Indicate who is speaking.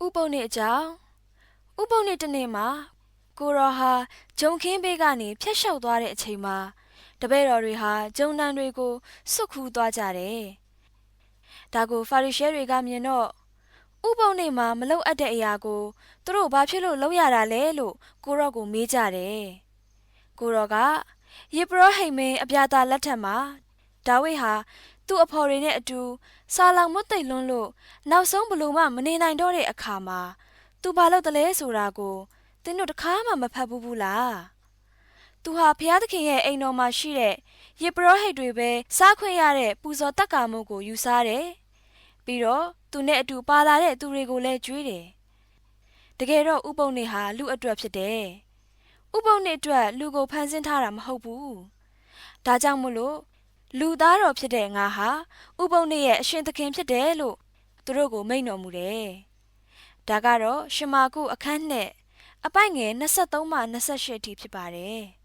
Speaker 1: ဥပုံနေ့အကြောင်းဥပုံနေ့တစ်နေ့မှာကိုရောဟာဂျုံခင်းဘေးကနေဖျက်လျှောက်သွားတဲ့အချိန်မှာတပည့်တော်တွေဟာဂျုံတန်တွေကိုစွတ်ခူးသွားကြတယ်။ဒါကိုဖာရိရှဲတွေကမြင်တော့ဥပုံနေ့မှာမလုပ်အပ်တဲ့အရာကိုသူတို့ဘာဖြစ်လို့လုပ်ရတာလဲလို့ကိုရောကိုမေးကြတယ်။ကိုရောကယေဘရဟိမင်းအပြာသာလက်ထက်မှာဒါဝိဒ်ဟာသူ့အဖော်တွေနဲ့အတူစာလောင်မွတ်သိပ်လွန်းလို့နောက်ဆုံးဘလို့မှမနေနိုင်တော့တဲ့အခါမှာသူဘာလုပ်တယ်လဲဆိုတာကိုသင်တို့တခါမှမဖတ်ဘူးလားသူဟာဘုရားသခင်ရဲ့အိမ်တော်မှာရှိတဲ့ယေဘရဟိတ်တွေပဲစားခွင့်ရတဲ့ပူဇော်တက္ကာမှုကိုယူစားတယ်ပြီးတော့သူနဲ့အတူပါလာတဲ့သူတွေကိုလည်းကြွေးတယ်တကယ်တော့ဥပုံနေ့ဟာလူအတွက်ဖြစ်တယ်ဥပုံနေ့အတွက်လူကိုဖန်ဆင်းထားတာမဟုတ်ဘူးဒါကြောင့်မို့လို့လူသားတော်ဖြစ်တဲ့ငါဟာဥပုံနေ့ရဲ့အရှင်သခင်ဖြစ်တယ်လို့သူတို့ကိုမိန့်တော်မူတယ်။ဒါကတော့ရှမာကုအခန်းနဲ့အပိုက်ငယ်23မှ28အထိဖြစ်ပါတယ်။